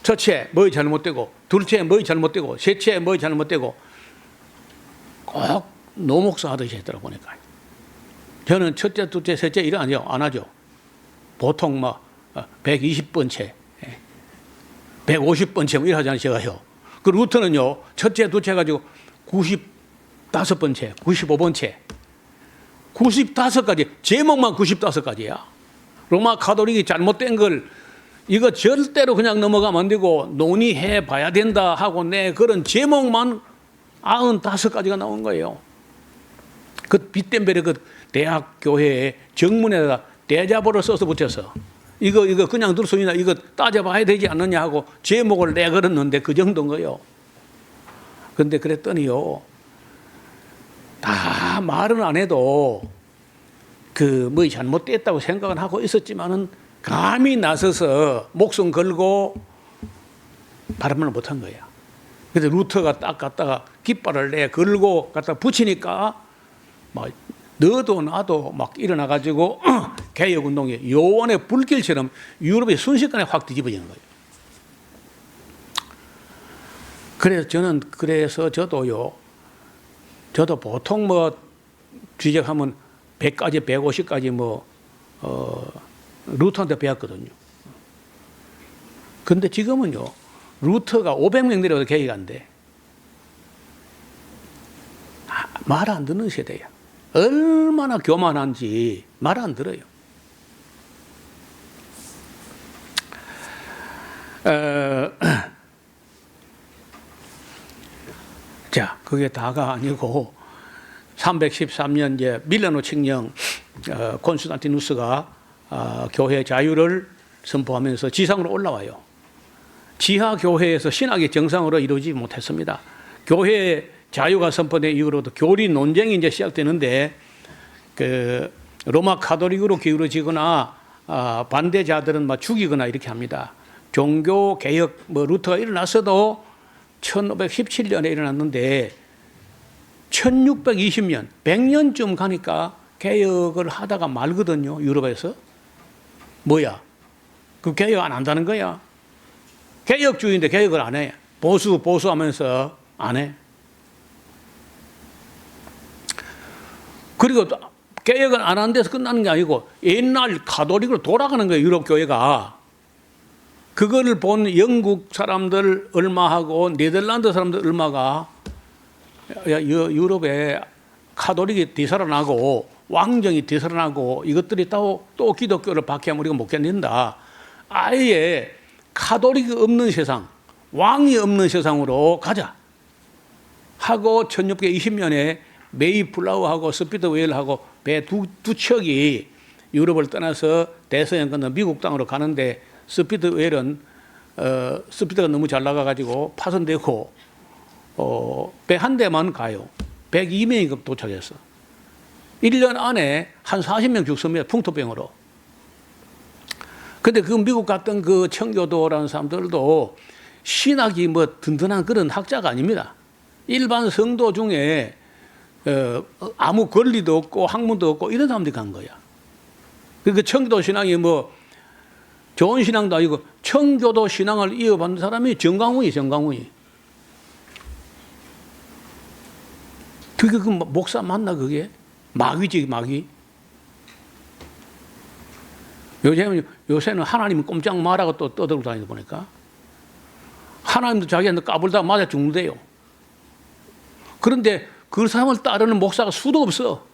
첫째 뭐가 잘못되고 둘째 뭐가 잘못되고 셋째 뭐가 잘못되고 꼭 노목사 하듯이 했더라고 보니까 저는 첫째 둘째 셋째 이런 안 하죠. 보통 막 120번째 150번째 뭐 이래 하잖아요 제가요. 그 루터는요 첫째 둘째 가지고 95번째 95번째 95가지 제목만 95가지야. 로마 가톨릭이 잘못된 걸 이거 절대로 그냥 넘어가면 안 되고 논의해 봐야 된다 하고 내 그런 제목만 95가지가 나온 거예요. 그 빗댐벨의 그 대학 교회에 정문에다가 대자보를 써서 붙여서 이거 그냥 둘 수 있나 이거 따져봐야 되지 않느냐 하고 제목을 내걸었는데 그 정도인 거예요. 그런데 그랬더니요 다 말은 안 해도 그 뭐 잘못됐다고 생각은 하고 있었지만은 감히 나서서 목숨 걸고 발언을 못한 거야. 그래서 루터가 딱 갖다가 깃발을 내 걸고 갖다 붙이니까 막 너도 나도 막 일어나 가지고 개혁 운동이 요원의 불길처럼 유럽이 순식간에 확 뒤집어지는 거예요. 그래서 저도 보통 뭐 지적하면 100가지, 150가지 뭐 루터한테 배웠거든요. 근데 지금은요 루터가 500명 내려도 개혁이 안 돼. 말 안 듣는 세대야. 얼마나 교만한지 말 안 들어요. 자, 그게 다가 아니고 313년 이제 밀라노 칙령 콘스탄티누스가 교회 자유를 선포하면서 지상으로 올라와요. 지하 교회에서 신학이 정상으로 이루어지지 못했습니다. 교회 자유가 선포된 이후로도 교리 논쟁이 이제 시작되는데 그 로마 가톨릭으로 기울어지거나 반대자들은 막 죽이거나 이렇게 합니다. 종교 개혁 뭐 루터가 일어났어도 1517년에 일어났는데 1620년 100년쯤 가니까 개혁을 하다가 말거든요. 유럽에서. 뭐야? 그 개혁 안 한다는 거야. 개혁주의인데 개혁을 안 해. 보수하면서 안 해. 그리고 개혁을 안 하는 데서 끝나는 게 아니고 옛날 가톨릭으로 돌아가는 거예요. 유럽 교회가. 그걸 본 영국 사람들 얼마하고 네덜란드 사람들 얼마가 유럽에 가톨릭이 되살아나고 왕정이 되살아나고 이것들이 또 기독교를 박해하면 우리가 못 견딘다. 아예 가톨릭이 없는 세상, 왕이 없는 세상으로 가자 하고 1620년에 메이플라워하고 스피드웨일하고 배 두 척이 유럽을 떠나서 대서양 건너 미국 땅으로 가는데 스피드웨일은 스피드가 너무 잘 나가가지고 파손되고 배 한 대만 가요. 102명이 도착했어. 1년 안에 한 40명 죽습니다. 풍토병으로. 근데 그 미국 갔던 그 청교도라는 사람들도 신학이 뭐 든든한 그런 학자가 아닙니다. 일반 성도 중에 아무 권리도 없고 학문도 없고 이런 사람들이 간 거야. 그 청교도 신앙이 뭐 좋은 신앙도 아니고 청교도 신앙을 이어받는 사람이 정강훈이. 그게 그 목사 맞나 그게? 마귀지 마귀. 요새는 하나님은 꼼짝 말하고 또 떠들고 다니다 보니까 하나님도 자기한테 까불다 맞아 죽는데요. 그런데 그 사람을 따르는 목사가 수도 없어.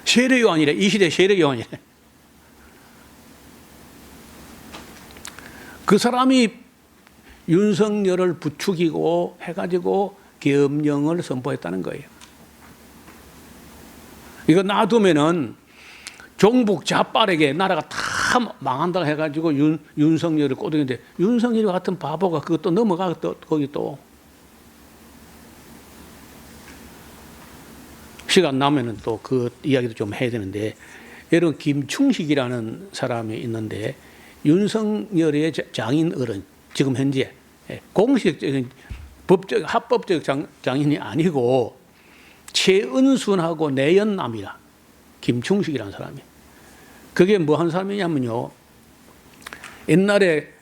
세례 요한이래. 이 시대 세례 요한이래. 그 사람이 윤석열을 부추기고 해가지고 계엄령을 선포했다는 거예요. 이거 놔두면은 종북 좌빨에게 나라가 다 망한다고 해가지고 윤석열을 꼬드는데 윤석열 같은 바보가 그것도 넘어가 거기 또 시간 나면은 또 그 이야기도 좀 해야 되는데 여러분 김충식이라는 사람이 있는데 윤석열의 장인 어른 지금 현재 공식적인 합법적 장인이 아니고 최은순하고 내연남이라 김충식이라는 사람이. 그게 뭐 한 사람이냐면요. 옛날에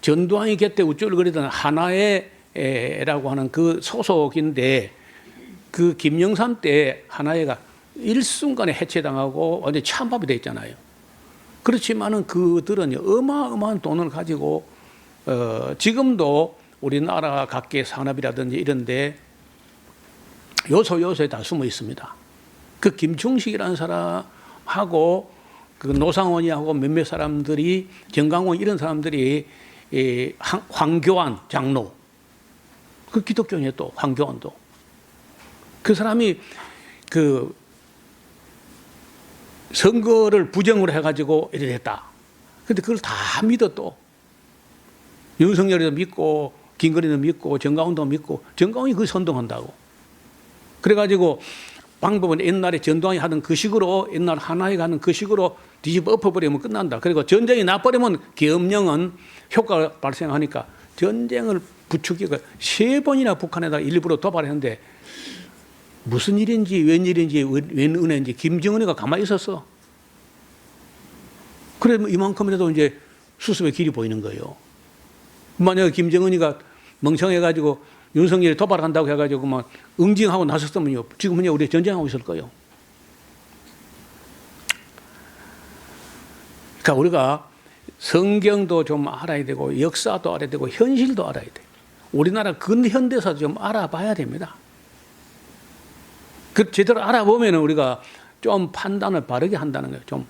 전두환이 곁에 우쭐거리던 하나회라고 하는 그 소속인데 그 김영삼 때 하나회가 일순간에 해체당하고 완전히 찬밥이 돼 있잖아요. 그렇지만은 그들은 어마어마한 돈을 가지고 지금도 우리나라 각계 산업이라든지 이런데 요소에 다 숨어 있습니다. 그 김충식이라는 사람하고 그 노상원이하고 몇몇 사람들이 정강원 이런 사람들이 황교안 장로 그 기독교인이에요. 또 황교안도 그 사람이 그 선거를 부정으로 해가지고 이래 됐다. 근데 그걸 다 믿어 또 윤석열이도 믿고 김건희도 믿고 정강훈도 믿고 정강훈이 그 선동한다고. 그래가지고 방법은 옛날에 전두환이 하던 그 식으로 옛날 하나에 가는 그 식으로 뒤집어 엎어버리면 끝난다. 그리고 전쟁이 나버리면 계엄령은 효과가 발생하니까 전쟁을 부추기고 3번이나 북한에다 일부러 도발했는데 무슨 일인지 웬일인지 웬 은혜인지 김정은이가 가만히 있었어. 그래 이만큼이라도 이제 수습의 길이 보이는 거예요. 만약에 김정은이가 멍청해가지고 윤석열이 도발한다고 해가지고 막 응징하고 나섰으면요. 지금 그냥 우리 전쟁하고 있을 거예요. 그러니까 우리가 성경도 좀 알아야 되고 역사도 알아야 되고 현실도 알아야 돼. 우리나라 근현대사도 좀 알아봐야 됩니다. 그 제대로 알아보면 우리가 좀 판단을 바르게 한다는 거예요. 좀.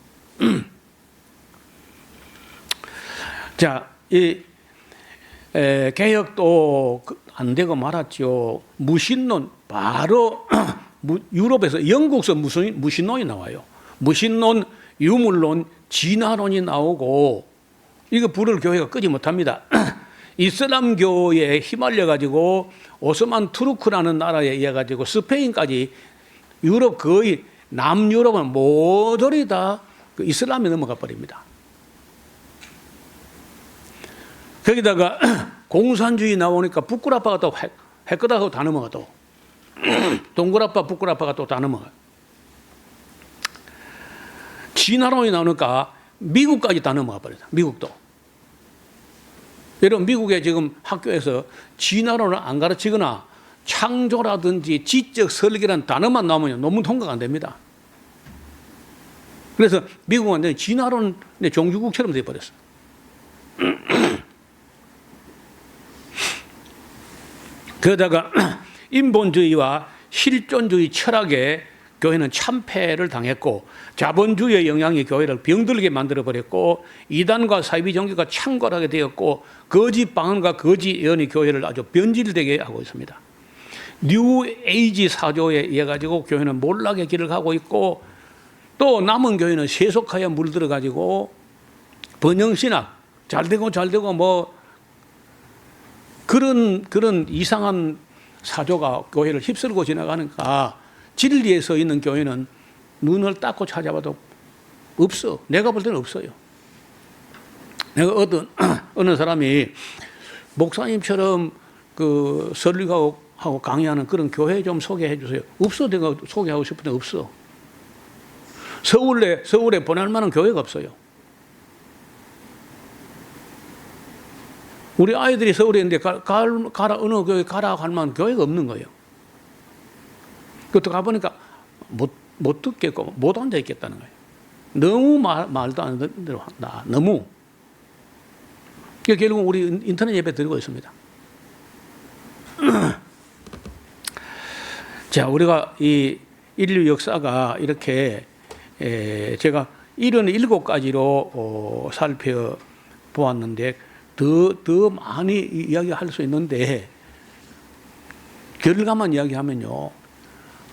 자, 이 개혁도 안 되고 말았죠. 무신론 바로 유럽에서 영국서 무신론이 나와요. 무신론, 유물론, 진화론이 나오고 이거 불을 교회가 끄지 못합니다. 이슬람교에 휘말려 가지고 오스만 투르크라는 나라에 의해 가지고 스페인까지 유럽 거의 남유럽은 모조리 다 그 이슬람에 넘어가 버립니다. 거기다가 공산주의 나오니까 북구라파가 또 해끄다고 다 넘어가 또 동구라파 북구라파가 또 다 넘어가. 진화론이 나오니까 미국까지 다 넘어가 버렸다. 미국도. 여러분 미국에 지금 학교에서 진화론을 안 가르치거나 창조라든지 지적 설계라는 단어만 나오면 논문 통과가 안 됩니다. 그래서 미국은 진화론 종주국처럼 되어버렸어. 그러다가 인본주의와 실존주의 철학에 교회는 참패를 당했고 자본주의의 영향이 교회를 병들게 만들어버렸고 이단과 사이비 종교가 창궐하게 되었고 거짓 방언과 거짓 예언이 교회를 아주 변질되게 하고 있습니다. 뉴 에이지 사조에 의해 가지고 교회는 몰락의 길을 가고 있고, 또 남은 교회는 세속하여 물들어 가지고 번영신학 잘 되고 뭐 그런 이상한 사조가 교회를 휩쓸고 지나가니까 진리에 서 있는 교회는 눈을 닦고 찾아봐도 없어. 내가 볼 때는 없어요. 내가 어느 사람이 목사님처럼 그 설교하고 강의하는 그런 교회 좀 소개해 주세요. 없어. 내가 소개하고 싶은데 없어. 서울에 보낼 만한 교회가 없어요. 우리 아이들이 서울에 있는데 가라 어느 교회 가라 할 만한 교회가 없는 거예요. 그것도 가보니까 못 듣겠고 못 앉아 있겠다는 거예요. 너무 말도 안 듣는 대로 한다. 너무. 그러니까 결국 우리 인터넷 예배 드리고 있습니다. 자, 우리가 이 인류 역사가 이렇게 제가 77가지로 살펴보았는데 더 많이 이야기할 수 있는데 결과만 이야기하면요.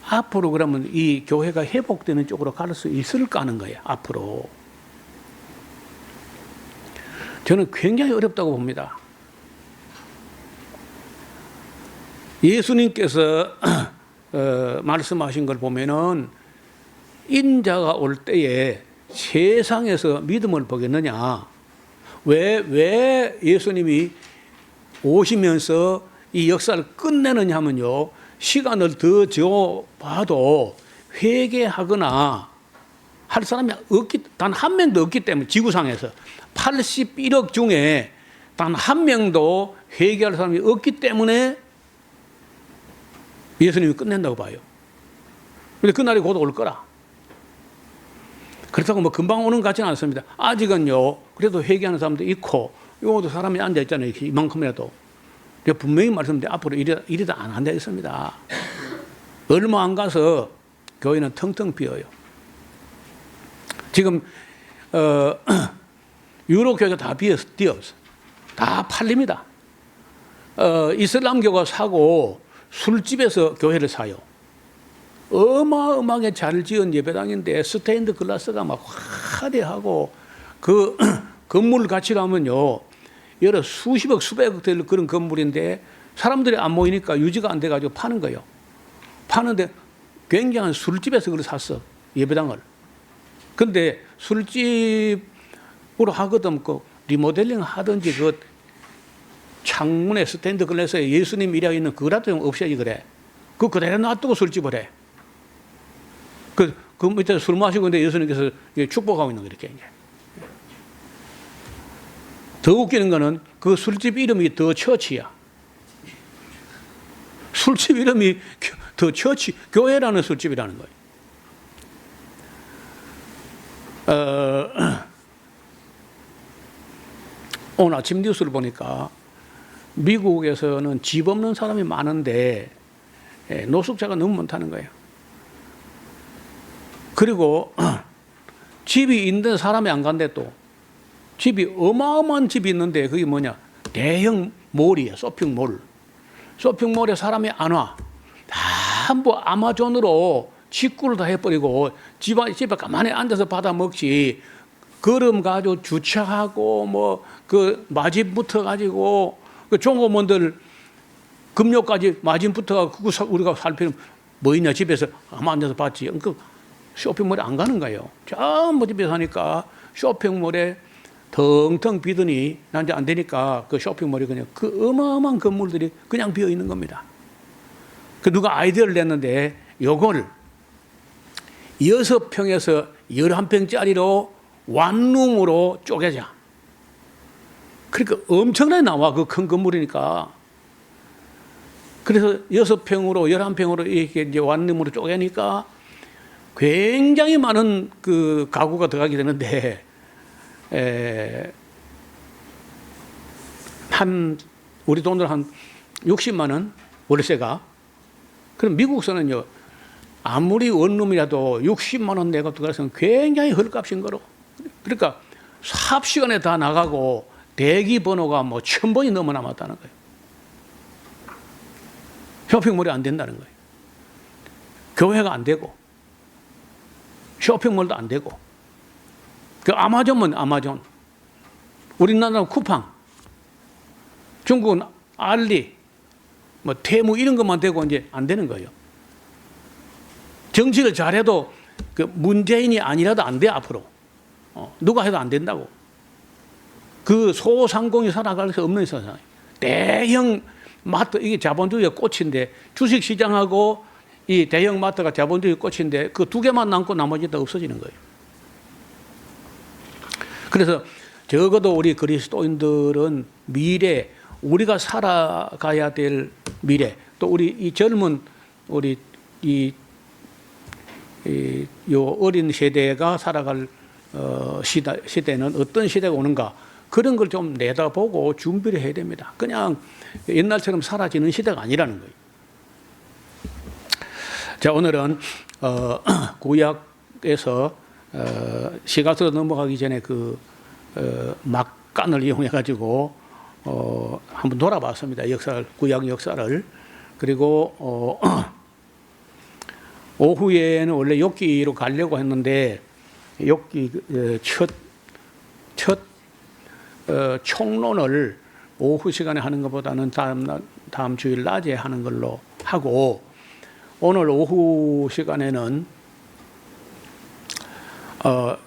앞으로 그러면 이 교회가 회복되는 쪽으로 갈 수 있을까 하는 거예요. 앞으로. 저는 굉장히 어렵다고 봅니다. 예수님께서 말씀하신 걸 보면은 인자가 올 때에 세상에서 믿음을 보겠느냐. 왜 예수님이 오시면서 이 역사를 끝내느냐 하면요. 시간을 더 줘봐도 회개하거나 할 사람이 단 한 명도 없기 때문에 지구상에서 81억 중에 단 한 명도 회개할 사람이 없기 때문에 예수님이 끝낸다고 봐요. 근데 그날이 곧 올 거라. 그렇다고 뭐 금방 오는 것 같지는 않습니다. 아직은요, 그래도 회개하는 사람도 있고, 요것도 사람이 앉아있잖아요. 이만큼이라도. 제가 분명히 말씀드린 앞으로 이래도 안 앉아 있습니다. 얼마 안 가서 교회는 텅텅 비어요. 지금, 유럽 교회가 다 비었어. 다 팔립니다. 이슬람교가 사고 술집에서 교회를 사요. 어마어마하게 잘 지은 예배당인데 스테인드 글라스가 막 화려하고 그 건물 가치가 하면요. 여러 수십억 수백억 될 그런 건물인데 사람들이 안 모이니까 유지가 안 돼가지고 파는 거예요. 파는데 굉장한 술집에서 그걸 샀어. 예배당을. 근데 술집으로 하거든 그 리모델링 하든지 그 창문에 스테인드 글라스에 예수님 이라고 있는 그라도 없애지 그래. 그 그대로 놔두고 술집을 해. 그 밑에 술 마시고 있는데 예수님께서 축복하고 있는 거 이렇게. 더 웃기는 거는 그 술집 이름이 더 처치야. 술집 이름이 더 처치, 교회라는 술집이라는 거예요. 오늘 아침 뉴스를 보니까 미국에서는 집 없는 사람이 많은데 노숙자가 너무 많다는 거예요. 그리고 집이 있는데 사람이 안 간대 또. 집이 어마어마한 집이 있는데 그게 뭐냐. 대형 몰이에요. 쇼핑몰. 쇼핑몰에 사람이 안 와. 다 뭐 아마존으로 직구를 다 해버리고 집에 가만히 앉아서 받아 먹지. 걸음 가지고 주차하고 뭐 그 마진 붙어가지고 그 종업원들 급료까지 마진 붙어가지고 우리가 살피면 뭐 있냐 집에서 아마 앉아서 봤지. 그 쇼핑몰에 안 가는 거예요. 전부 집에서 하니까 쇼핑몰에 텅텅 비더니 난 이제 안 되니까 그 쇼핑몰이 그냥 그 어마어마한 건물들이 그냥 비어 있는 겁니다. 그 누가 아이디어를 냈는데 요걸 6평에서 11평짜리로 원룸으로 쪼개자. 그러니까 엄청나게 나와 그 큰 건물이니까. 그래서 6평으로 11평으로 이렇게 이제 원룸으로 쪼개니까 굉장히 많은 그 가구가 들어가게 되는데 우리 돈으로 한 60만 원 월세가. 그럼 미국서는요 아무리 원룸이라도 60만 원 내고 들어가서 굉장히 헐값인 거로. 그러니까 삽시간에 다 나가고 대기 번호가 뭐 1000번이 넘어 남았다는 거예요. 쇼핑몰이 안 된다는 거예요. 교회가 안 되고 쇼핑몰도 안 되고 그 아마존은 아마존, 우리나라는 쿠팡, 중국은 알리, 뭐 테무 이런 것만 되고 이제 안 되는 거예요. 정치를 잘해도 그 문재인이 아니라도 안 돼 앞으로. 누가 해도 안 된다고. 그 소상공이 살아갈 수 없는 세상. 대형 마트 이게 자본주의의 꽃인데 주식 시장하고 이 대형 마트가 자본주의 꽃인데 그 두 개만 남고 나머지 다 없어지는 거예요. 그래서 적어도 우리 그리스도인들은 미래 우리가 살아가야 될 미래 또 우리 이 젊은 우리 요 어린 세대가 살아갈 시대는 어떤 시대가 오는가 그런 걸 좀 내다보고 준비를 해야 됩니다. 그냥 옛날처럼 사라지는 시대가 아니라는 거예요. 자, 오늘은 구약에서 시가서로 넘어가기 전에 그 막간을 이용해 가지고 한번 돌아봤습니다. 역사를, 구약 역사를. 그리고 오후에는 원래 욥기로 가려고 했는데 욥기 첫 총론을 오후 시간에 하는 것보다는 다음 주일 낮에 하는 걸로 하고 오늘 오후 시간에는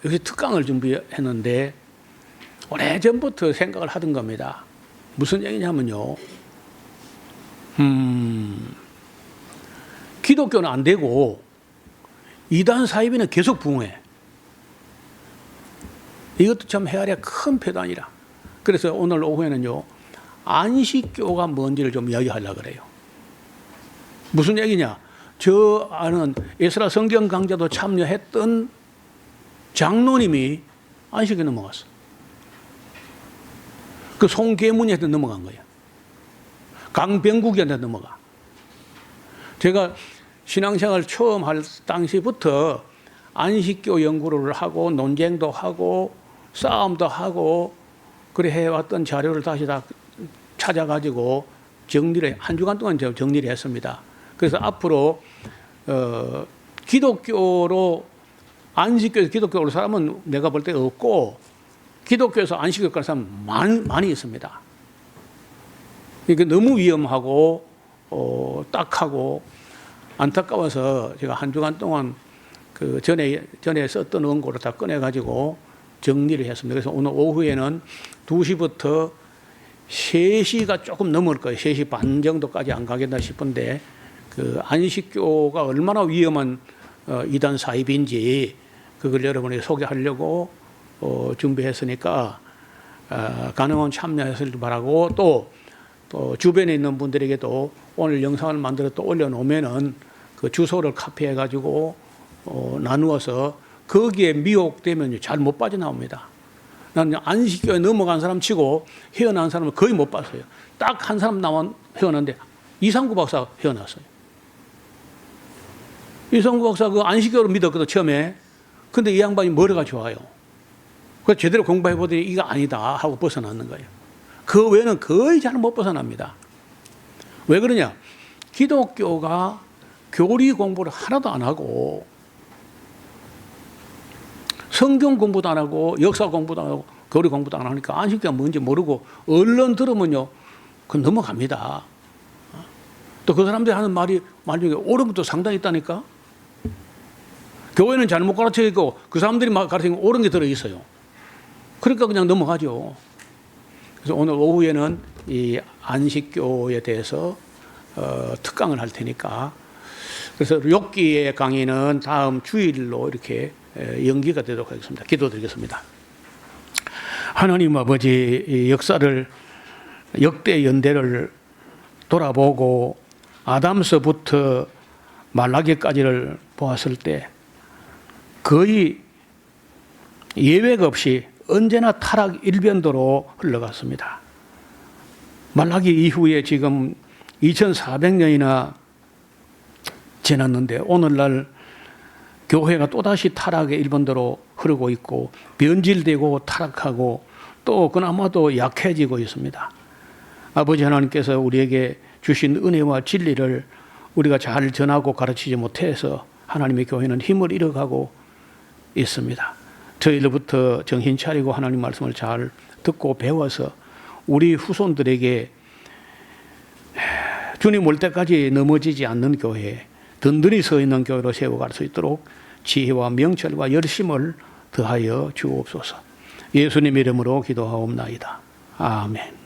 여기 특강을 준비했는데 오래전부터 생각을 하던 겁니다. 무슨 얘기냐면요. 기독교는 안 되고 이단 사이비는 계속 부흥해. 이것도 참 헤아려야 큰 폐단이라. 그래서 오늘 오후에는요. 안식교가 뭔지를 좀 이야기하려고 그래요. 무슨 얘기냐. 저 아는 에스라 성경 강좌도 참여했던 장로님이 안식에 넘어갔어. 그 송계문이한테 넘어간 거예요. 강병국이한테 넘어가. 제가 신앙생활 처음 할 당시부터 안식교 연구를 하고 논쟁도 하고 싸움도 하고 그래 해왔던 자료를 다시 다 찾아가지고 정리를 한 주간 동안 정리를 했습니다. 그래서 앞으로 기독교로 안식교에서 기독교로 사람은 내가 볼 때 없고 기독교에서 안식교 가는 사람 많이 있습니다. 이게 너무 위험하고 딱하고 안타까워서 제가 한 주간 동안 그 전에 썼던 원고를 다 꺼내가지고 정리를 했습니다. 그래서 오늘 오후에는 2시부터 3시가 조금 넘을 거예요. 3시 반 정도까지 안 가겠나 싶은데 그 안식교가 얼마나 위험한 이단 사입인지 그걸 여러분에게 소개하려고 준비했으니까 가능한 참여하시길 바라고 또 주변에 있는 분들에게도 오늘 영상을 만들어 또 올려놓으면은 그 주소를 카피해가지고 나누어서 거기에 미혹되면 잘 못 빠져나옵니다. 나는 안식교에 넘어간 사람 치고 헤어난 사람을 거의 못 봤어요. 딱 한 사람 헤어났는데 이상구 박사 헤어났어요. 이상구 박사 그 안식교를 믿었거든 처음에. 근데 이 양반이 머리가 좋아요. 그래서 제대로 공부해보더니 이거 아니다 하고 벗어났는 거예요. 그 외에는 거의 잘 못 벗어납니다. 왜 그러냐? 기독교가 교리 공부를 하나도 안 하고 성경 공부도 안 하고 역사 공부도 안 하고 교리 공부도 안 하니까 안식교가 뭔지 모르고 얼른 들으면요 그 넘어갑니다. 또 그 사람들이 하는 말 중에 옳은 것도 상당히 있다니까. 교회는 잘못 가르쳐 있고 그 사람들이 가르치는 옳은 게 들어있어요. 그러니까 그냥 넘어가죠. 그래서 오늘 오후에는 이 안식교에 대해서 특강을 할 테니까 그래서 욥기의 강의는 다음 주일로 이렇게 연기가 되도록 하겠습니다. 기도드리겠습니다. 하나님 아버지 이 역사를 역대 연대를 돌아보고 아담서부터 말라기까지를 보았을 때 거의 예외가 없이 언제나 타락 일변도로 흘러갔습니다. 말라기 이후에 지금 2400년이나 지났는데 오늘날 교회가 또다시 타락의 일본도로 흐르고 있고 변질되고 타락하고 또 그나마도 약해지고 있습니다. 아버지 하나님께서 우리에게 주신 은혜와 진리를 우리가 잘 전하고 가르치지 못해서 하나님의 교회는 힘을 잃어가고 있습니다. 저희로부터 정신 차리고 하나님 말씀을 잘 듣고 배워서 우리 후손들에게 주님 올 때까지 넘어지지 않는 교회, 든든히 서 있는 교회로 세워갈 수 있도록 지혜와 명철과 열심을 더하여 주옵소서. 예수님 이름으로 기도하옵나이다. 아멘.